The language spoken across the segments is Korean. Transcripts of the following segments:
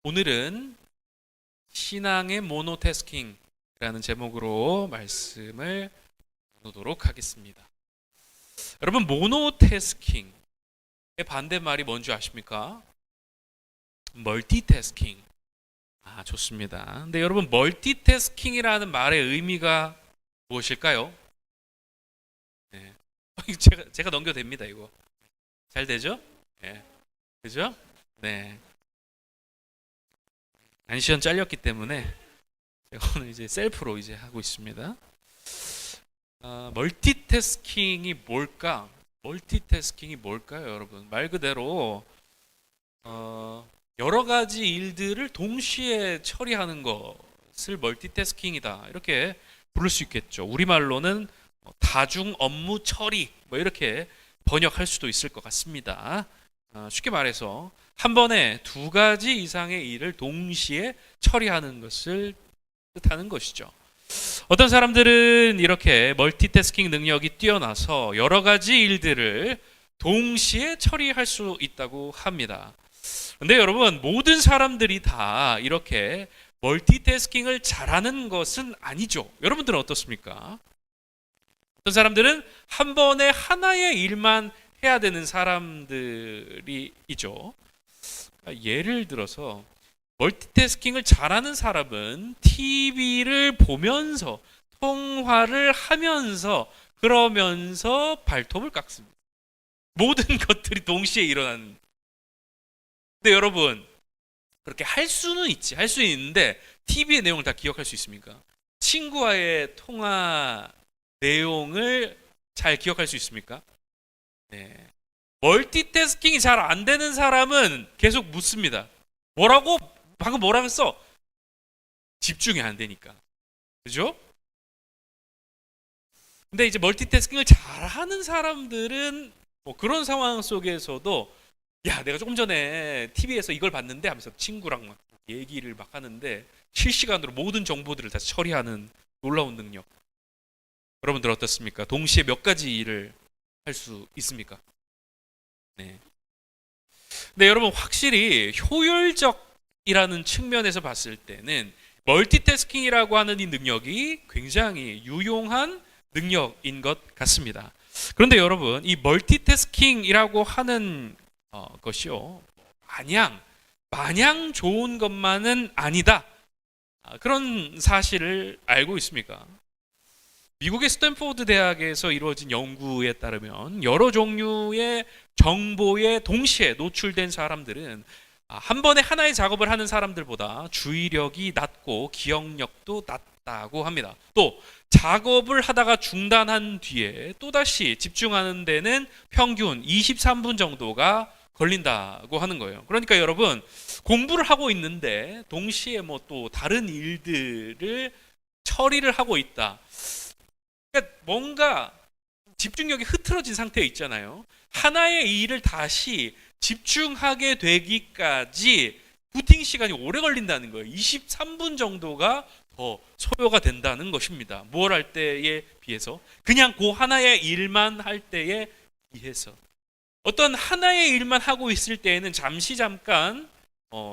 오늘은 신앙의 모노태스킹이라는 제목으로 말씀을 나누도록 하겠습니다. 여러분, 모노태스킹의 반대말이 뭔지 아십니까? 멀티태스킹. 좋습니다. 근데 여러분, 멀티태스킹이라는 말의 의미가 무엇일까요? 네. 제가 넘겨도 됩니다, 이거. 잘 되죠? 네. 그죠? 네. 안시현 잘렸기 때문에 제가 오늘 이제 셀프로 이제 하고 있습니다. 멀티태스킹이 뭘까? 멀티태스킹이 뭘까요, 여러분? 말 그대로 여러 가지 일들을 동시에 처리하는 것을 멀티태스킹이다, 이렇게 부를 수 있겠죠. 우리말로는 다중 업무 처리, 뭐 이렇게 번역할 수도 있을 것 같습니다. 쉽게 말해서 한 번에 두 가지 이상의 일을 동시에 처리하는 것을 뜻하는 것이죠. 어떤 사람들은 이렇게 멀티태스킹 능력이 뛰어나서 여러 가지 일들을 동시에 처리할 수 있다고 합니다. 근데 여러분, 모든 사람들이 다 이렇게 멀티태스킹을 잘하는 것은 아니죠. 여러분들은 어떻습니까? 어떤 사람들은 한 번에 하나의 일만 해야 되는 사람들이 있죠. 예를 들어서 멀티태스킹을 잘하는 사람은 TV를 보면서 통화를 하면서 그러면서 발톱을 깎습니다. 모든 것들이 동시에 일어나는. 근데 여러분, 그렇게 할 수는 할 수 있는데 TV의 내용을 다 기억할 수 있습니까? 친구와의 통화 내용을 잘 기억할 수 있습니까? 네. 멀티태스킹이 잘 안 되는 사람은 계속 묻습니다. 뭐라고? 방금 뭐라 했어? 집중이 안 되니까. 그죠? 근데 이제 멀티태스킹을 잘 하는 사람들은 뭐 그런 상황 속에서도, 야, 내가 조금 전에 TV에서 이걸 봤는데 하면서 친구랑 막 얘기를 막 하는데 실시간으로 모든 정보들을 다 처리하는 놀라운 능력. 여러분들 어떻습니까? 동시에 몇 가지 일을 할 수 있습니까? 네. 근데 여러분, 확실히 효율적이라는 측면에서 봤을 때는 멀티태스킹이라고 하는 이 능력이 굉장히 유용한 능력인 것 같습니다. 그런데 여러분, 이 멀티태스킹이라고 하는 것이요, 마냥 좋은 것만은 아니다, 그런 사실을 알고 있습니까? 미국의 스탠포드 대학에서 이루어진 연구에 따르면 여러 종류의 정보에 동시에 노출된 사람들은 한 번에 하나의 작업을 하는 사람들보다 주의력이 낮고 기억력도 낮다고 합니다. 또 작업을 하다가 중단한 뒤에 또다시 집중하는 데는 평균 23분 정도가 걸린다고 하는 거예요. 그러니까 여러분, 공부를 하고 있는데 동시에 뭐 또 다른 일들을 처리를 하고 있다. 그러니까 뭔가 집중력이 흐트러진 상태에 있잖아요. 하나의 일을 다시 집중하게 되기까지 부팅 시간이 오래 걸린다는 거예요. 23분 정도가 더 소요가 된다는 것입니다. 뭘 할 때에 비해서? 그냥 그 하나의 일만 할 때에 비해서. 어떤 하나의 일만 하고 있을 때에는 잠깐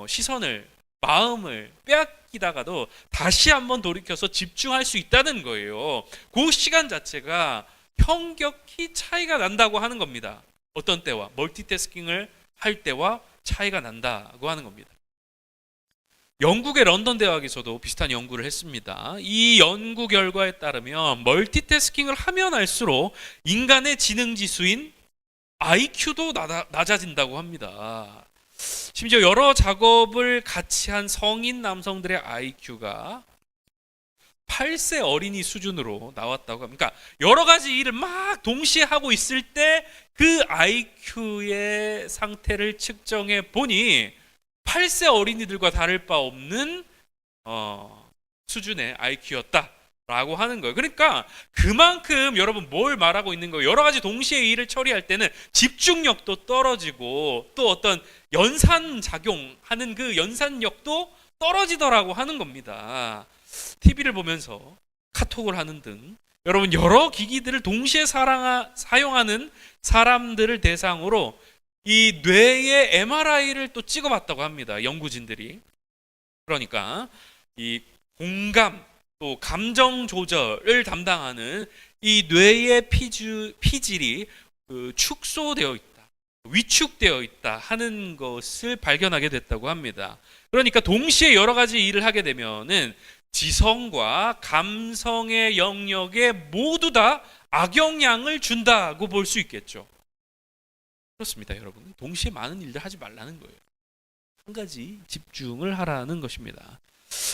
시선을, 마음을 빼앗기다가도 다시 한번 돌이켜서 집중할 수 있다는 거예요. 그 시간 자체가 현격히 차이가 난다고 하는 겁니다. 어떤 때와, 멀티태스킹을 할 때와 차이가 난다고 하는 겁니다. 영국의 런던 대학에서도 비슷한 연구를 했습니다. 이 연구 결과에 따르면 멀티태스킹을 하면 할수록 인간의 지능 지수인 IQ도 낮아진다고 합니다. 심지어 여러 작업을 같이 한 성인 남성들의 IQ가 8세 어린이 수준으로 나왔다고 합니다. 그러니까 여러 가지 일을 막 동시에 하고 있을 때 그 IQ의 상태를 측정해 보니 8세 어린이들과 다를 바 없는 수준의 IQ였다라고 하는 거예요. 그러니까 그만큼 여러분, 뭘 말하고 있는 거예요? 여러 가지 동시에 일을 처리할 때는 집중력도 떨어지고 또 어떤 연산작용하는 그 연산력도 떨어지더라고 하는 겁니다. TV를 보면서 카톡을 하는 등 여러분, 여러 기기들을 동시에 사용하는 사람들을 대상으로 이 뇌의 MRI를 또 찍어봤다고 합니다. 연구진들이. 그러니까 이 공감 또 감정 조절을 담당하는 이 뇌의 피질이 축소되어 있다, 위축되어 있다 하는 것을 발견하게 됐다고 합니다. 그러니까 동시에 여러 가지 일을 하게 되면은 지성과 감성의 영역에 모두 다 악영향을 준다고 볼 수 있겠죠. 그렇습니다, 여러분. 동시에 많은 일들 하지 말라는 거예요. 한 가지 집중을 하라는 것입니다.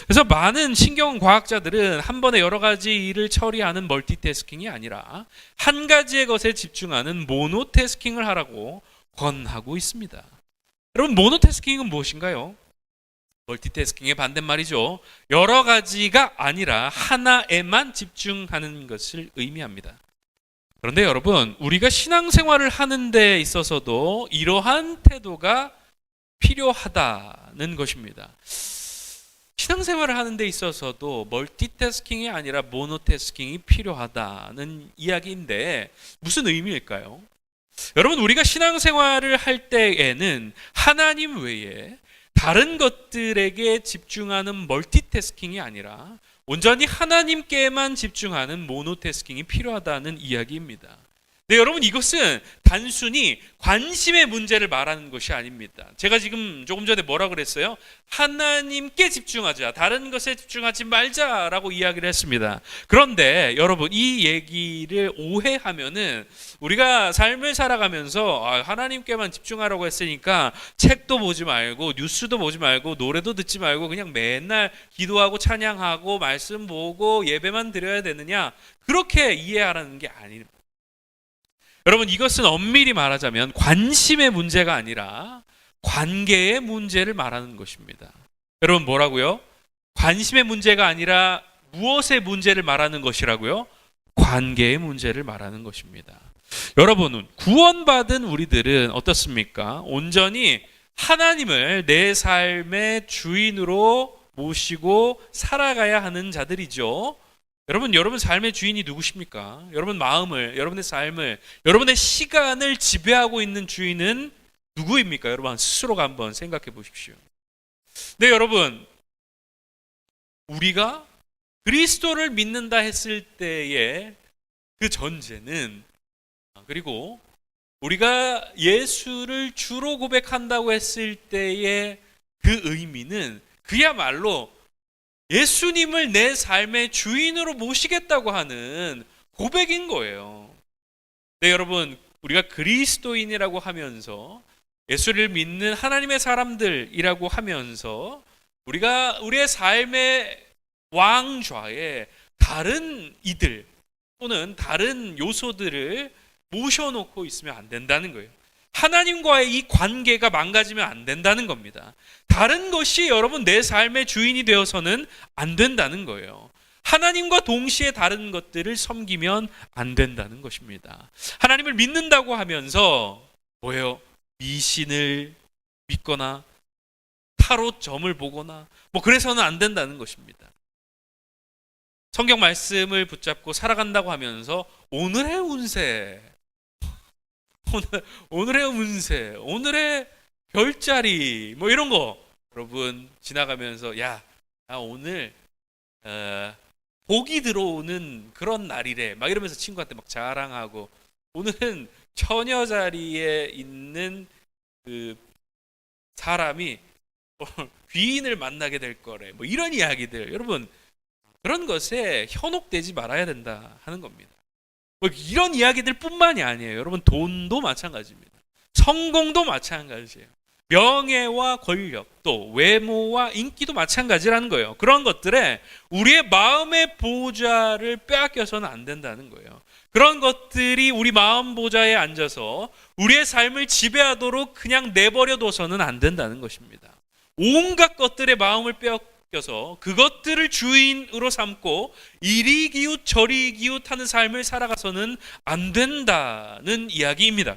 그래서 많은 신경과학자들은 한 번에 여러 가지 일을 처리하는 멀티태스킹이 아니라 한 가지의 것에 집중하는 모노태스킹을 하라고 권하고 있습니다. 여러분, 모노태스킹은 무엇인가요? 멀티태스킹의 반대말이죠. 여러 가지가 아니라 하나에만 집중하는 것을 의미합니다. 그런데 여러분, 우리가 신앙생활을 하는 데 있어서도 이러한 태도가 필요하다는 것입니다. 신앙생활을 하는 데 있어서도 멀티태스킹이 아니라 모노태스킹이 필요하다는 이야기인데 무슨 의미일까요? 여러분, 우리가 신앙생활을 할 때에는 하나님 외에 다른 것들에게 집중하는 멀티태스킹이 아니라 온전히 하나님께만 집중하는 모노태스킹이 필요하다는 이야기입니다. 네, 여러분, 이것은 단순히 관심의 문제를 말하는 것이 아닙니다. 제가 지금 조금 전에 뭐라 그랬어요? 하나님께 집중하자, 다른 것에 집중하지 말자라고 이야기를 했습니다. 그런데 여러분, 이 얘기를 오해하면은 우리가 삶을 살아가면서 하나님께만 집중하라고 했으니까 책도 보지 말고 뉴스도 보지 말고 노래도 듣지 말고 그냥 맨날 기도하고 찬양하고 말씀 보고 예배만 드려야 되느냐, 그렇게 이해하라는 게 아닙니다. 여러분, 이것은 엄밀히 말하자면 관심의 문제가 아니라 관계의 문제를 말하는 것입니다. 여러분, 뭐라고요? 관심의 문제가 아니라 무엇의 문제를 말하는 것이라고요? 관계의 문제를 말하는 것입니다. 여러분, 구원받은 우리들은 어떻습니까? 온전히 하나님을 내 삶의 주인으로 모시고 살아가야 하는 자들이죠. 여러분 삶의 주인이 누구십니까? 여러분 마음을, 여러분의 삶을, 여러분의 시간을 지배하고 있는 주인은 누구입니까? 여러분 스스로가 한번 생각해 보십시오. 네, 여러분, 우리가 그리스도를 믿는다 했을 때의 그 전제는, 그리고 우리가 예수를 주로 고백한다고 했을 때의 그 의미는 그야말로 예수님을 내 삶의 주인으로 모시겠다고 하는 고백인 거예요. 네, 여러분, 우리가 그리스도인이라고 하면서 예수를 믿는 하나님의 사람들이라고 하면서 우리가 우리의 삶의 왕좌에 다른 이들 또는 다른 요소들을 모셔놓고 있으면 안 된다는 거예요. 하나님과의 이 관계가 망가지면 안 된다는 겁니다. 다른 것이 여러분 내 삶의 주인이 되어서는 안 된다는 거예요. 하나님과 동시에 다른 것들을 섬기면 안 된다는 것입니다. 하나님을 믿는다고 하면서 뭐예요? 미신을 믿거나 타로 점을 보거나 그래서는 안 된다는 것입니다. 성경 말씀을 붙잡고 살아간다고 하면서 오늘의 운세, 오늘의 운세, 오늘의 별자리 이런 거 여러분 지나가면서 오늘 복이 들어오는 그런 날이래 막 이러면서 친구한테 막 자랑하고, 오늘은 처녀 자리에 있는 그 사람이 귀인을 만나게 될 거래 이런 이야기들, 여러분 그런 것에 현혹되지 말아야 된다 하는 겁니다. 이런 이야기들 뿐만이 아니에요. 여러분 돈도 마찬가지입니다. 성공도 마찬가지예요. 명예와 권력, 또 외모와 인기도 마찬가지라는 거예요. 그런 것들에 우리의 마음의 보좌를 빼앗겨서는 안 된다는 거예요. 그런 것들이 우리 마음 보좌에 앉아서 우리의 삶을 지배하도록 그냥 내버려둬서는 안 된다는 것입니다. 온갖 것들의 마음을 빼앗겨서 그것들을 주인으로 삼고 이리 기웃 저리 기웃하는 삶을 살아가서는 안 된다는 이야기입니다.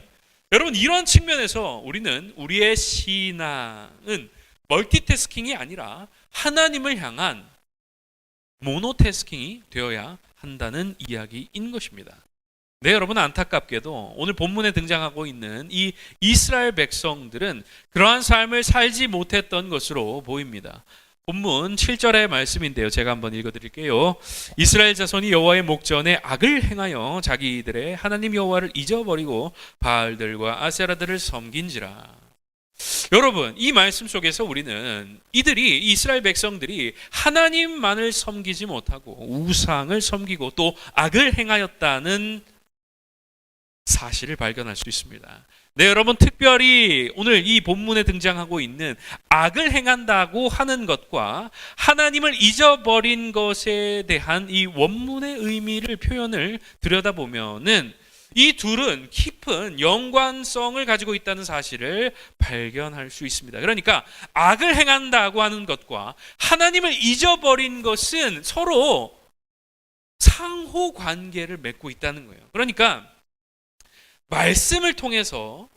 여러분, 이런 측면에서 우리는 우리의 신앙은 멀티태스킹이 아니라 하나님을 향한 모노태스킹이 되어야 한다는 이야기인 것입니다. 네, 여러분, 안타깝게도 오늘 본문에 등장하고 있는 이 이스라엘 백성들은 그러한 삶을 살지 못했던 것으로 보입니다. 본문 7절의 말씀인데요. 제가 한번 읽어드릴게요. 이스라엘 자손이 여호와의 목전에 악을 행하여 자기들의 하나님 여호와를 잊어버리고 바알들과 아세라들을 섬긴지라. 여러분, 이 말씀 속에서 우리는 이스라엘 백성들이 하나님만을 섬기지 못하고 우상을 섬기고 또 악을 행하였다는 사실을 발견할 수 있습니다. 네, 여러분, 특별히 오늘 이 본문에 등장하고 있는 악을 행한다고 하는 것과 하나님을 잊어버린 것에 대한 이 원문의 의미를 표현을 들여다보면은 이 둘은 깊은 연관성을 가지고 있다는 사실을 발견할 수 있습니다. 그러니까 악을 행한다고 하는 것과 하나님을 잊어버린 것은 서로 상호 관계를 맺고 있다는 거예요. 그러니까 말씀을 통해서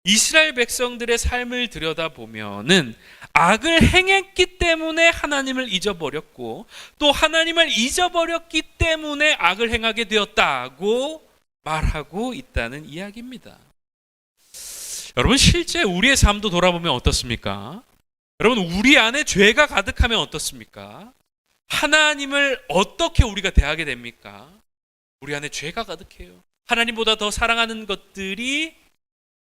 이스라엘 백성들의 삶을 들여다보면은 악을 행했기 때문에 하나님을 잊어버렸고 또 하나님을 잊어버렸기 때문에 악을 행하게 되었다고 말하고 있다는 이야기입니다. 여러분, 실제 우리의 삶도 돌아보면 어떻습니까? 여러분, 우리 안에 죄가 가득하면 어떻습니까? 하나님을 어떻게 우리가 대하게 됩니까? 우리 안에 죄가 가득해요. 하나님보다 더 사랑하는 것들이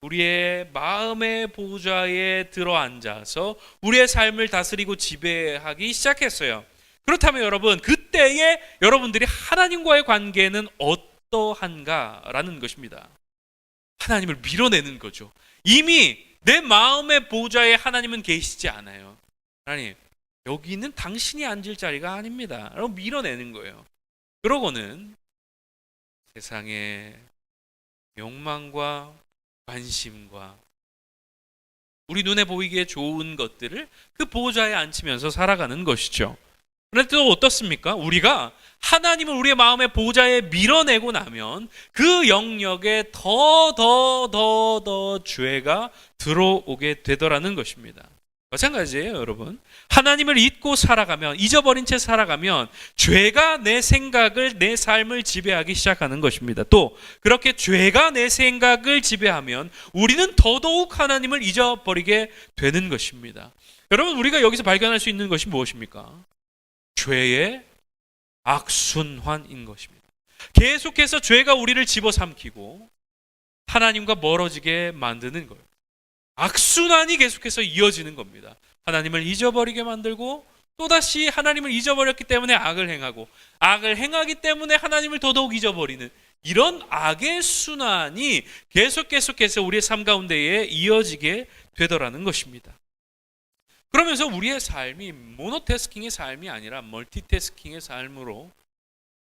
우리의 마음의 보좌에 들어앉아서 우리의 삶을 다스리고 지배하기 시작했어요. 그렇다면 여러분, 그때에 여러분들이 하나님과의 관계는 어떠한가라는 것입니다. 하나님을 밀어내는 거죠. 이미 내 마음의 보좌에 하나님은 계시지 않아요. 하나님, 여기는 당신이 앉을 자리가 아닙니다. 라고 밀어내는 거예요. 그러고는 세상의 욕망과 관심과 우리 눈에 보이기에 좋은 것들을 그 보좌에 앉히면서 살아가는 것이죠. 그런데 또 어떻습니까? 우리가 하나님을 우리의 마음의 보좌에 밀어내고 나면 그 영역에 더 죄가 들어오게 되더라는 것입니다. 마찬가지예요, 여러분. 하나님을 잊고 살아가면, 잊어버린 채 살아가면 죄가 내 생각을, 내 삶을 지배하기 시작하는 것입니다. 또 그렇게 죄가 내 생각을 지배하면 우리는 더더욱 하나님을 잊어버리게 되는 것입니다. 여러분, 우리가 여기서 발견할 수 있는 것이 무엇입니까? 죄의 악순환인 것입니다. 계속해서 죄가 우리를 집어삼키고 하나님과 멀어지게 만드는 거예요. 악순환이 계속해서 이어지는 겁니다. 하나님을 잊어버리게 만들고 또다시 하나님을 잊어버렸기 때문에 악을 행하고 악을 행하기 때문에 하나님을 더더욱 잊어버리는 이런 악의 순환이 계속해서 우리의 삶 가운데에 이어지게 되더라는 것입니다. 그러면서 우리의 삶이 모노태스킹의 삶이 아니라 멀티태스킹의 삶으로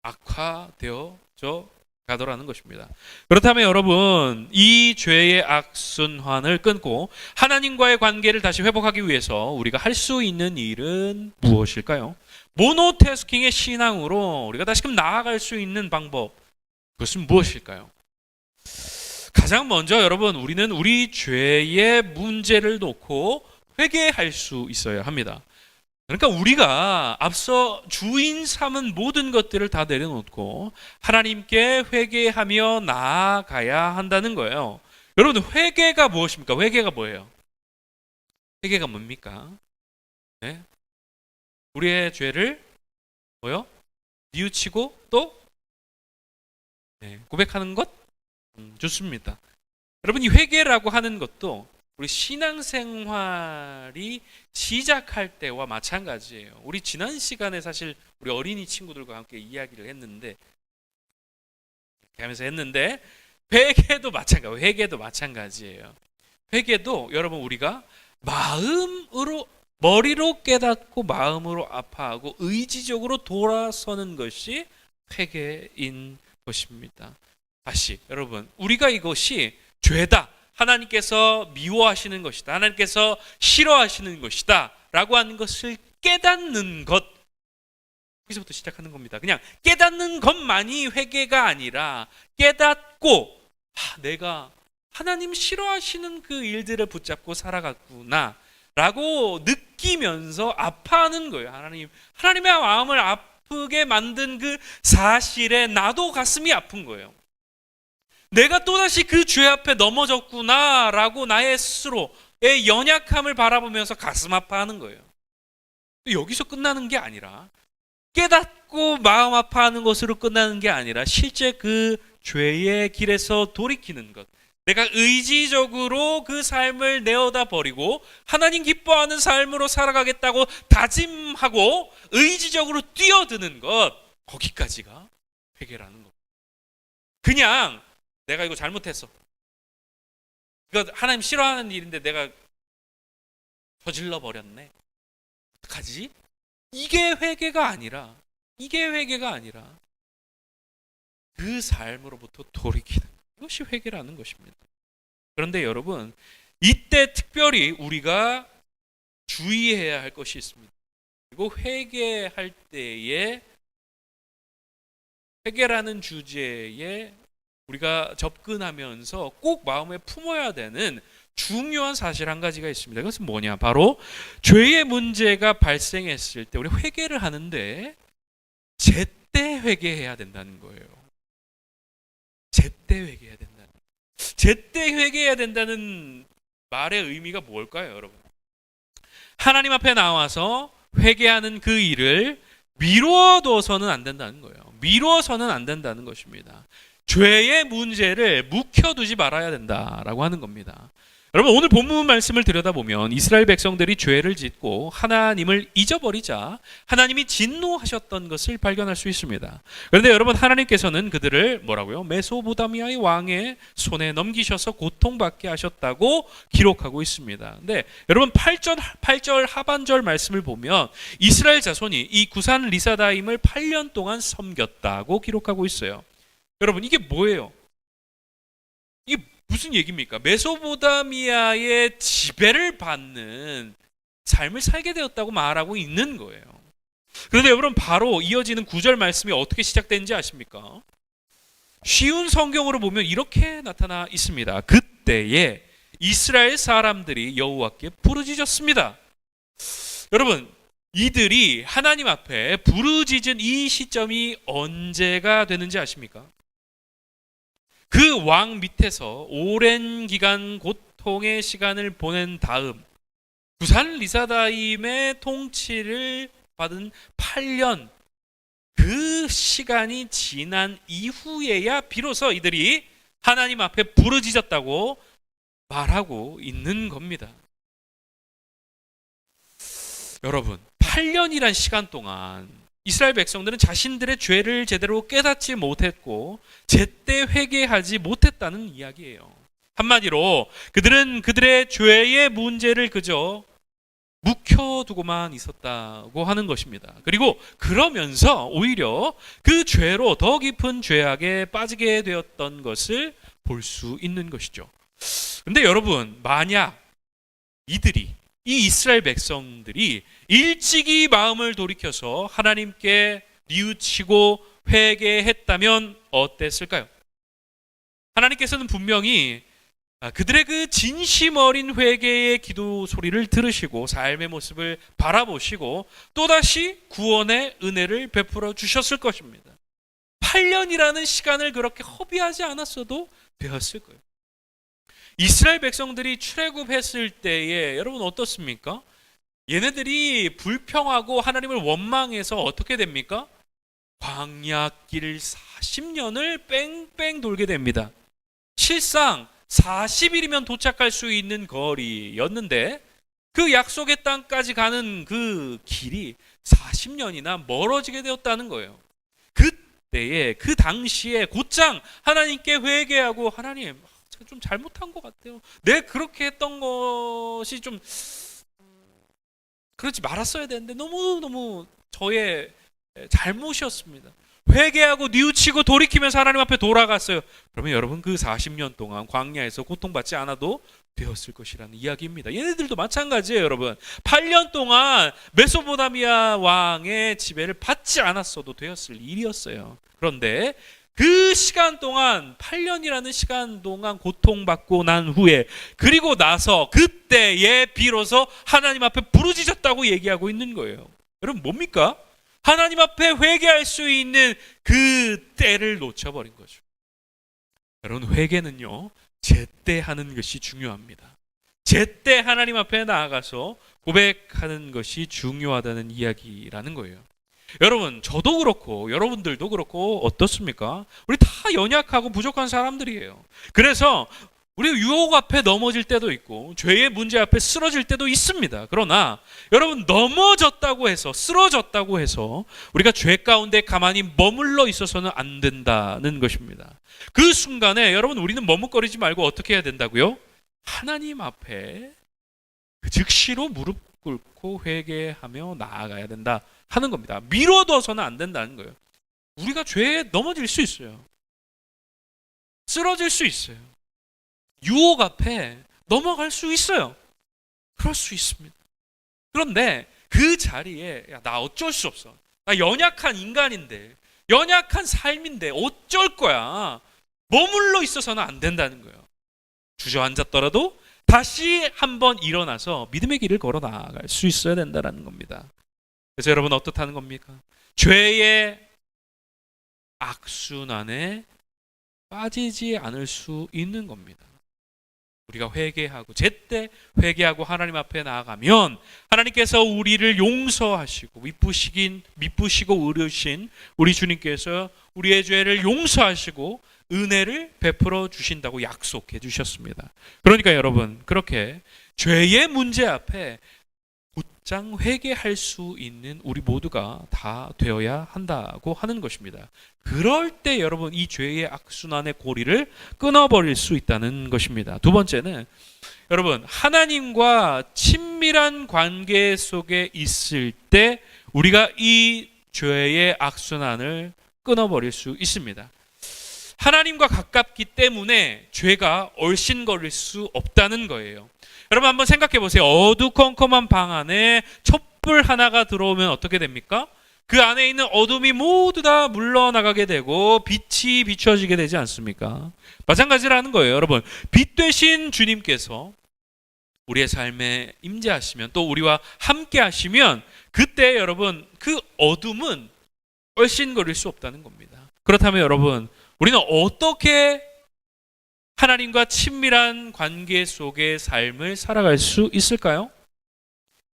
악화되어져 가더라는 것입니다. 그렇다면 여러분, 이 죄의 악순환을 끊고 하나님과의 관계를 다시 회복하기 위해서 우리가 할 수 있는 일은 무엇일까요? 모노태스킹의 신앙으로 우리가 다시금 나아갈 수 있는 방법, 그것은 무엇일까요? 가장 먼저 여러분, 우리는 우리 죄의 문제를 놓고 회개할 수 있어야 합니다. 그러니까 우리가 앞서 주인 삼은 모든 것들을 다 내려놓고 하나님께 회개하며 나아가야 한다는 거예요. 여러분, 회개가 무엇입니까? 회개가 뭐예요? 회개가 뭡니까? 네? 우리의 죄를 뭐요? 뉘우치고 또 고백하는 것? 좋습니다. 여러분, 이 회개라고 하는 것도 우리 신앙생활이 시작할 때와 마찬가지예요. 우리 지난 시간에 사실 우리 어린이 친구들과 함께 이야기를 했는데 회개도 마찬가지예요. 회개도 여러분, 우리가 머리로 깨닫고 마음으로 아파하고 의지적으로 돌아서는 것이 회개인 것입니다. 다시 여러분, 우리가 이것이 죄다, 하나님께서 미워하시는 것이다, 하나님께서 싫어하시는 것이다 라고 하는 것을 깨닫는 것, 여기서부터 시작하는 겁니다. 그냥 깨닫는 것만이 회개가 아니라 깨닫고 내가 하나님 싫어하시는 그 일들을 붙잡고 살아갔구나 라고 느끼면서 아파하는 거예요. 하나님의 마음을 아프게 만든 그 사실에 나도 가슴이 아픈 거예요. 내가 또다시 그 죄 앞에 넘어졌구나 라고 나의 스스로의 연약함을 바라보면서 가슴 아파하는 거예요. 여기서 끝나는 게 아니라 깨닫고 마음 아파하는 것으로 끝나는 게 아니라 실제 그 죄의 길에서 돌이키는 것. 내가 의지적으로 그 삶을 내어다 버리고 하나님 기뻐하는 삶으로 살아가겠다고 다짐하고 의지적으로 뛰어드는 것. 거기까지가 회개라는 것. 그냥 내가 이거 잘못했어. 이거 하나님 싫어하는 일인데 내가 저질러 버렸네. 어떡하지? 이게 회개가 아니라 그 삶으로부터 돌이키는 이것이 회개라는 것입니다. 그런데 여러분, 이때 특별히 우리가 주의해야 할 것이 있습니다. 그리고 회개할 때에 회개라는 주제에 우리가 접근하면서 꼭 마음에 품어야 되는 중요한 사실 한 가지가 있습니다. 그것은 뭐냐? 바로 죄의 문제가 발생했을 때 우리 회개를 하는데 제때 회개해야 된다는 거예요. 제때 회개해야 된다는. 제때 회개해야 된다는 말의 의미가 뭘까요, 여러분? 하나님 앞에 나와서 회개하는 그 일을 미루어둬서는 안 된다는 거예요. 미루어서는 안 된다는 것입니다. 죄의 문제를 묵혀두지 말아야 된다라고 하는 겁니다. 여러분, 오늘 본문 말씀을 들여다보면 이스라엘 백성들이 죄를 짓고 하나님을 잊어버리자 하나님이 진노하셨던 것을 발견할 수 있습니다. 그런데 여러분, 하나님께서는 그들을 뭐라고요? 메소포타미아의 왕의 손에 넘기셔서 고통받게 하셨다고 기록하고 있습니다. 근데 여러분, 8절 하반절 말씀을 보면 이스라엘 자손이 이 구산 리사다임을 8년 동안 섬겼다고 기록하고 있어요. 여러분, 이게 뭐예요? 이게 무슨 얘기입니까? 메소포타미아의 지배를 받는 삶을 살게 되었다고 말하고 있는 거예요. 그런데 여러분, 바로 이어지는 9절 말씀이 어떻게 시작되는지 아십니까? 쉬운 성경으로 보면 이렇게 나타나 있습니다. 그때에 이스라엘 사람들이 여호와께 부르짖었습니다. 여러분, 이들이 하나님 앞에 부르짖은 이 시점이 언제가 되는지 아십니까? 그 왕 밑에서 오랜 기간 고통의 시간을 보낸 다음 구산 리사다임의 통치를 받은 8년, 그 시간이 지난 이후에야 비로소 이들이 하나님 앞에 부르짖었다고 말하고 있는 겁니다. 여러분, 8년이란 시간 동안 이스라엘 백성들은 자신들의 죄를 제대로 깨닫지 못했고 제때 회개하지 못했다는 이야기예요. 한마디로 그들은 그들의 죄의 문제를 그저 묵혀두고만 있었다고 하는 것입니다. 그리고 그러면서 오히려 그 죄로 더 깊은 죄악에 빠지게 되었던 것을 볼 수 있는 것이죠. 그런데 여러분, 만약 이 이스라엘 백성들이 일찍이 마음을 돌이켜서 하나님께 뉘우치고 회개했다면 어땠을까요? 하나님께서는 분명히 그들의 그 진심 어린 회개의 기도 소리를 들으시고 삶의 모습을 바라보시고 또다시 구원의 은혜를 베풀어 주셨을 것입니다. 8년이라는 시간을 그렇게 허비하지 않았어도 되었을 거예요. 이스라엘 백성들이 출애굽했을 때에 여러분 어떻습니까? 얘네들이 불평하고 하나님을 원망해서 어떻게 됩니까? 광야길 40년을 뺑뺑 돌게 됩니다. 실상 40일이면 도착할 수 있는 거리였는데 그 약속의 땅까지 가는 그 길이 40년이나 멀어지게 되었다는 거예요. 그때에 그 당시에 곧장 하나님께 회개하고 하나님, 제가 좀 잘못한 것 같아요. 내 그렇게 했던 것이 좀 그렇지 말았어야 되는데 너무너무 저의 잘못이었습니다. 회개하고 뉘우치고 돌이키면서 하나님 앞에 돌아갔어요. 그러면 여러분, 그 40년 동안 광야에서 고통받지 않아도 되었을 것이라는 이야기입니다. 얘네들도 마찬가지예요, 여러분. 8년 동안 메소포타미아 왕의 지배를 받지 않았어도 되었을 일이었어요. 그런데 그 시간 동안 8년이라는 시간 동안 고통받고 난 후에 그리고 나서 그때에 비로소 하나님 앞에 부르짖었다고 얘기하고 있는 거예요. 여러분, 뭡니까? 하나님 앞에 회개할 수 있는 그 때를 놓쳐버린 거죠. 여러분, 회개는요 제때 하는 것이 중요합니다. 제때 하나님 앞에 나아가서 고백하는 것이 중요하다는 이야기라는 거예요. 여러분, 저도 그렇고 여러분들도 그렇고 어떻습니까? 우리 다 연약하고 부족한 사람들이에요. 그래서 우리 유혹 앞에 넘어질 때도 있고 죄의 문제 앞에 쓰러질 때도 있습니다. 그러나 여러분, 넘어졌다고 해서, 쓰러졌다고 해서 우리가 죄 가운데 가만히 머물러 있어서는 안 된다는 것입니다. 그 순간에 여러분, 우리는 머뭇거리지 말고 어떻게 해야 된다고요? 하나님 앞에 즉시로 무릎 꿇고 회개하며 나아가야 된다 하는 겁니다. 미뤄둬서는 안 된다는 거예요. 우리가 죄에 넘어질 수 있어요. 쓰러질 수 있어요. 유혹 앞에 넘어갈 수 있어요. 그럴 수 있습니다. 그런데 그 자리에 나 어쩔 수 없어. 나 연약한 인간인데, 연약한 삶인데 어쩔 거야. 머물러 있어서는 안 된다는 거예요. 주저앉았더라도 다시 한번 일어나서 믿음의 길을 걸어 나아갈 수 있어야 된다는 겁니다. 그래서 여러분, 어떻다는 겁니까? 죄의 악순환에 빠지지 않을 수 있는 겁니다. 우리가 회개하고 제때 회개하고 하나님 앞에 나아가면 하나님께서 우리를 용서하시고 미쁘시고 의르신 우리 주님께서 우리의 죄를 용서하시고 은혜를 베풀어 주신다고 약속해 주셨습니다. 그러니까 여러분, 그렇게 죄의 문제 앞에 곧장 회개할 수 있는 우리 모두가 다 되어야 한다고 하는 것입니다. 그럴 때 여러분, 이 죄의 악순환의 고리를 끊어버릴 수 있다는 것입니다. 두 번째는 여러분, 하나님과 친밀한 관계 속에 있을 때 우리가 이 죄의 악순환을 끊어버릴 수 있습니다. 하나님과 가깝기 때문에 죄가 얼씬거릴 수 없다는 거예요. 여러분, 한번 생각해 보세요. 어두컴컴한 방 안에 촛불 하나가 들어오면 어떻게 됩니까? 그 안에 있는 어둠이 모두 다 물러나가게 되고 빛이 비춰지게 되지 않습니까? 마찬가지라는 거예요. 여러분, 빛 되신 주님께서 우리의 삶에 임재하시면, 또 우리와 함께 하시면, 그때 여러분, 그 어둠은 얼씬거릴 수 없다는 겁니다. 그렇다면 여러분, 우리는 어떻게 하나님과 친밀한 관계 속의 삶을 살아갈 수 있을까요?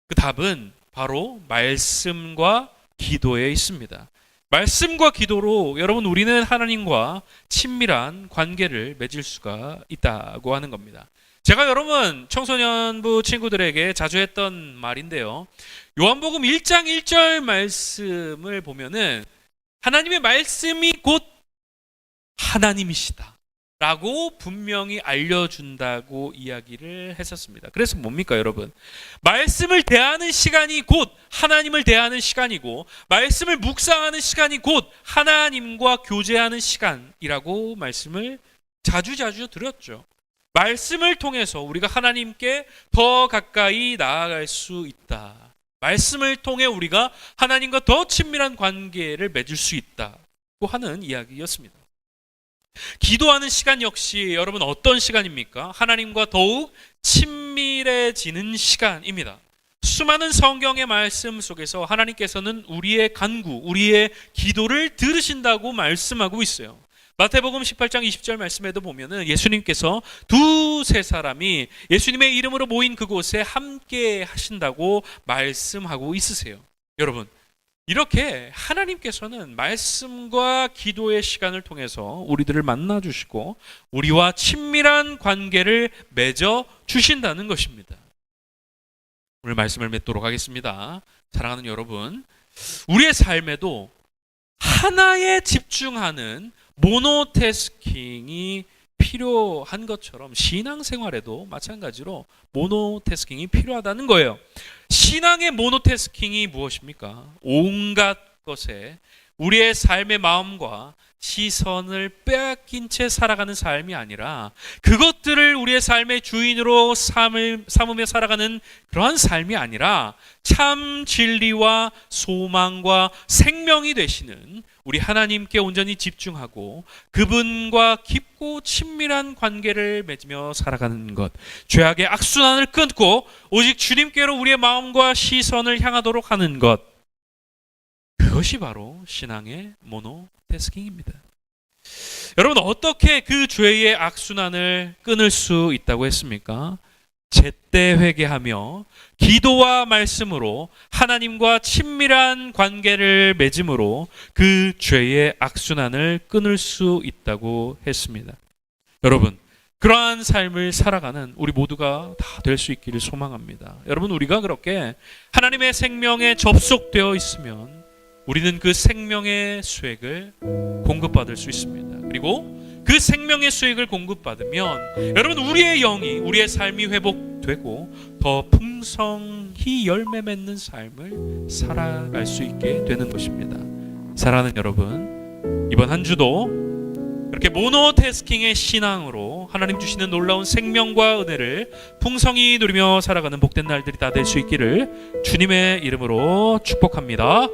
그 답은 바로 말씀과 기도에 있습니다. 말씀과 기도로 여러분, 우리는 하나님과 친밀한 관계를 맺을 수가 있다고 하는 겁니다. 제가 여러분, 청소년부 친구들에게 자주 했던 말인데요. 요한복음 1장 1절 말씀을 보면은 하나님의 말씀이 곧 하나님이시다 라고 분명히 알려준다고 이야기를 했었습니다. 그래서 뭡니까 여러분? 말씀을 대하는 시간이 곧 하나님을 대하는 시간이고, 말씀을 묵상하는 시간이 곧 하나님과 교제하는 시간이라고 말씀을 자주자주 드렸죠. 말씀을 통해서 우리가 하나님께 더 가까이 나아갈 수 있다. 말씀을 통해 우리가 하나님과 더 친밀한 관계를 맺을 수 있다고 하는 이야기였습니다. 기도하는 시간 역시 여러분, 어떤 시간입니까? 하나님과 더욱 친밀해지는 시간입니다. 수많은 성경의 말씀 속에서 하나님께서는 우리의 간구, 우리의 기도를 들으신다고 말씀하고 있어요. 마태복음 18장 20절 말씀에도 보면은 예수님께서 두세 사람이 예수님의 이름으로 모인 그곳에 함께 하신다고 말씀하고 있으세요. 여러분, 이렇게 하나님께서는 말씀과 기도의 시간을 통해서 우리들을 만나주시고 우리와 친밀한 관계를 맺어 주신다는 것입니다. 오늘 말씀을 맺도록 하겠습니다. 사랑하는 여러분, 우리의 삶에도 하나에 집중하는 모노태스킹이 필요한 것처럼 신앙생활에도 마찬가지로 모노태스킹이 필요하다는 거예요. 신앙의 모노태스킹이 무엇입니까? 온갖 것에 우리의 삶의 마음과 시선을 빼앗긴 채 살아가는 삶이 아니라 그것들을 우리의 삶의 주인으로 삼으며 살아가는 그러한 삶이 아니라 참 진리와 소망과 생명이 되시는 우리 하나님께 온전히 집중하고 그분과 깊고 친밀한 관계를 맺으며 살아가는 것, 죄악의 악순환을 끊고 오직 주님께로 우리의 마음과 시선을 향하도록 하는 것, 그것이 바로 신앙의 모노태스킹입니다. 여러분, 어떻게 그 죄의 악순환을 끊을 수 있다고 했습니까? 제때 회개하며 기도와 말씀으로 하나님과 친밀한 관계를 맺음으로 그 죄의 악순환을 끊을 수 있다고 했습니다. 여러분, 그러한 삶을 살아가는 우리 모두가 다 될 수 있기를 소망합니다. 여러분, 우리가 그렇게 하나님의 생명에 접속되어 있으면 우리는 그 생명의 수액을 공급받을 수 있습니다. 그리고 그 생명의 수액을 공급받으면 여러분, 우리의 영이, 우리의 삶이 회복되고 더 풍성히 열매 맺는 삶을 살아갈 수 있게 되는 것입니다. 사랑하는 여러분, 이번 한 주도 그렇게 모노태스킹의 신앙으로 하나님 주시는 놀라운 생명과 은혜를 풍성히 누리며 살아가는 복된 날들이 다 될 수 있기를 주님의 이름으로 축복합니다.